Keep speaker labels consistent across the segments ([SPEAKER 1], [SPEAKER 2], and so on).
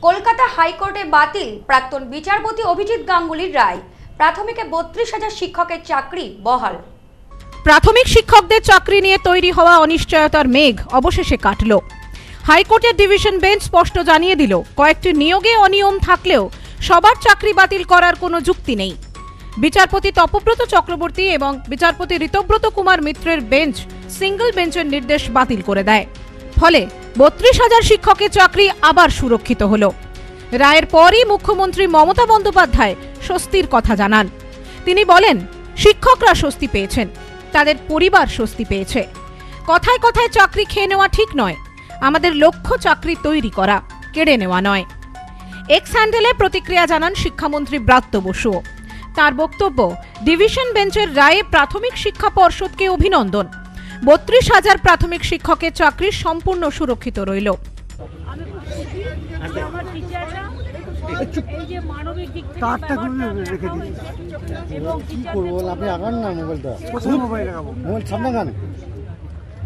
[SPEAKER 1] কলকাতা হাইকোর্টে বাতিল প্রাক্তন বিচারপতি অভিজিৎ গাঙ্গুলির রায়। প্রাথমিকে 32,000 শিক্ষকের চাকরি বহাল।
[SPEAKER 2] প্রাথমিক শিক্ষকদের চাকরি নিয়ে তৈরি হওয়া অনিশ্চয়তার মেঘ অবশেষে কাটল। হাইকোর্টের ডিভিশন বেঞ্চ স্পষ্ট জানিয়ে দিল, কয়েকটি নিয়োগে অনিয়ম থাকলেও সবার চাকরি বাতিল করার কোনো যুক্তি নেই। বিচারপতি তপব্রত চক্রবর্তী এবং বিচারপতি ঋতব্রত কুমার মিত্রের বেঞ্চ সিঙ্গল বেঞ্চের নির্দেশ বাতিল করে দেয়। ফলে 32,000 শিক্ষকের চাকরি আবার সুরক্ষিত হল। রায়ের পরই মুখ্যমন্ত্রী মমতা বন্দ্যোপাধ্যায় স্বস্তির কথা জানান। তিনি বলেন, শিক্ষকরা স্বস্তি পেয়েছেন, তাদের পরিবার স্বস্তি পেয়েছে। কথায় কথায় চাকরি খেয়ে নেওয়া ঠিক নয়, আমাদের লক্ষ্য চাকরি তৈরি করা, কেড়ে নেওয়া নয়। এক্স হ্যান্ডেলে প্রতিক্রিয়া জানান শিক্ষামন্ত্রী ব্রাত্য বসুও। তার বক্তব্য, ডিভিশন বেঞ্চের রায়ে প্রাথমিক শিক্ষা পর্ষদকে অভিনন্দন। 32,000 প্রাথমিক শিক্ষকের চাকরি সম্পূর্ণ সুরক্ষিত রইল।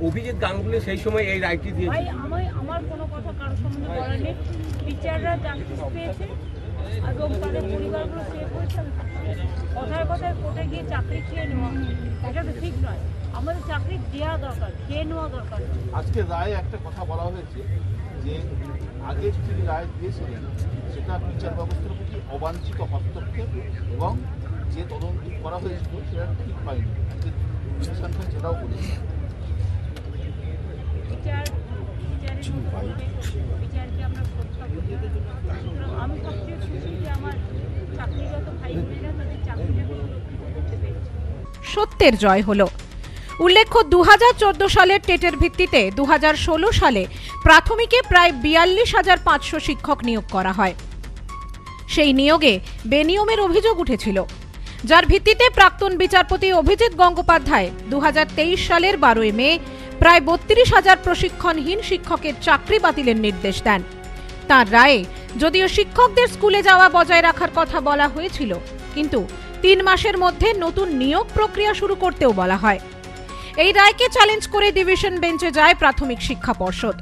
[SPEAKER 3] অভিজিৎ গাঙ্গুলি সেই সময় এই রায়টি দিয়েছে।
[SPEAKER 4] আমার কোনো কথা কারোর সঙ্গে বলার নেই। টিচাররা জাস্টিস পেয়েছে এবং তাদের পরিবারগুলো সেভ হয়েছে। কথায় কথায় কোর্টে গিয়ে চাকরি খেয়ে নেওয়া, এটা তো ঠিক নয়। আমাদের চাকরি দেওয়া দরকার, খেয়ে নেওয়া দরকার।
[SPEAKER 5] আজকে রায় একটা কথা বলা হয়েছে যে আগে যিনি রায় দিয়েছিলেন সেটা বিচার ব্যবস্থার প্রতি অবাঞ্ছিত হস্তক্ষেপ এবং যে তদন্ত করা হয়েছিল সেটা ঠিক হয়নি, সেটাও বলেছে।
[SPEAKER 4] বিচারকে আমরা শ্রদ্ধা করি। আমি সবচেয়ে খুশি যে আমার চাকরিগত ভাই বোনেরা তাদের চাকরিটা সুরক্ষিত করতে পেরেছে।
[SPEAKER 2] সত্যের জয় হলো। উল্লেখ্য, 2014 সালের টেটের ভিত্তিতে 2016 সালে প্রাথমিকে প্রায় 42,500 শিক্ষক নিয়োগ করা হয়। সেই নিয়োগে বেনিয়মের অভিযোগ উঠেছিল, যার ভিত্তিতে প্রাক্তন বিচারপতি অভিজিৎ গঙ্গোপাধ্যায় 2023 সালের 12 মে প্রায় 32,000 প্রশিক্ষণহীন শিক্ষকের চাকরি বাতিলের নির্দেশ দেন। তার রায়ে যদিও শিক্ষকদের স্কুলে যাওয়া বজায় রাখার কথা বলা হয়েছিল, কিন্তু 3 মাসের মধ্যে নতুন নিয়োগ প্রক্রিয়া শুরু করতেও বলা হয়। এই রায়কে চ্যালেঞ্জ করে ডিভিশন বেঞ্চে যায় প্রাথমিক শিক্ষা পর্ষদ।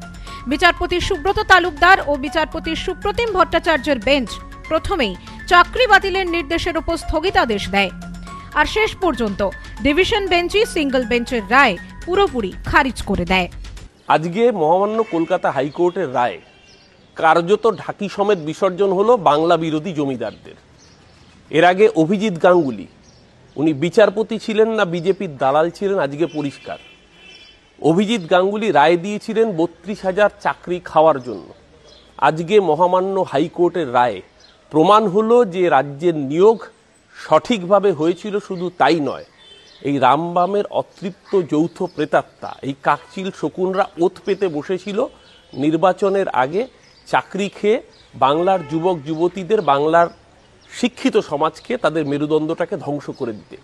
[SPEAKER 2] বিচারপতি সুব্রত তালুকদার ও বিচারপতি সুপ্রতিম ভট্টাচার্যের বেঞ্চ প্রথমেই চাকরি বাতিলের নির্দেশের উপর স্থগিতাদেশ দেয়, আর শেষ পর্যন্ত ডিভিশন বেঞ্চই সিঙ্গল বেঞ্চের রায় পুরোপুরি খারিজ করে দেয়।
[SPEAKER 3] আজকে মহামান্য কলকাতা হাইকোর্টের রায় কার্যত ঢাকি সমেত বিসর্জন হলো বাংলা বিরোধী জমিদারদের। এর আগে অভিজিৎ গাঙ্গুলি উনি বিচারপতি ছিলেন না বিজেপির দালাল ছিলেন আজকে পরিষ্কার। অভিজিৎ গাঙ্গুলি রায় দিয়েছিলেন 32,000 চাকরি খাওয়ার জন্য। আজকে মহামান্য হাইকোর্টের রায় প্রমাণ হলো যে রাজ্যের নিয়োগ সঠিকভাবে হয়েছিল। শুধু তাই নয়, এই রামবামের অতৃপ্ত যৌথ প্রেতাত্মা, এই কাকচিল শকুনরা ওত পেতে বসেছিল নির্বাচনের আগে চাকরি খেয়ে বাংলার যুবক যুবতীদের, বাংলার শিক্ষিত সমাজকে, তাদের মেরুদণ্ডটাকে ধ্বংস করে দিতে।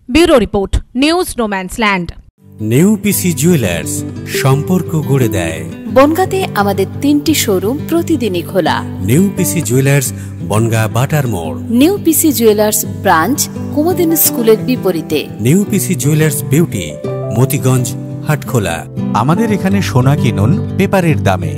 [SPEAKER 2] Bureau report, news no man's land.
[SPEAKER 6] নেউপিসি জুয়েলার্স, সম্পর্ক গড়ে দেয়।
[SPEAKER 7] বনগাঁতে আমাদের 3টি শোরুম প্রতিদিনই খোলা।
[SPEAKER 6] নেউপিসি জুয়েলার্স, বনগাঁ বাটার মোড়।
[SPEAKER 7] নেউপিসি জুয়েলার্স ব্রাঞ্চ, কুমুদিনী স্কুলের বিপরীতে।
[SPEAKER 6] নেউপিসি জুয়েলার্স বিউটি, মতিগঞ্জ, হাটখোলা।
[SPEAKER 8] আমাদের এখানে সোনা কিনুন পেপারের দামে।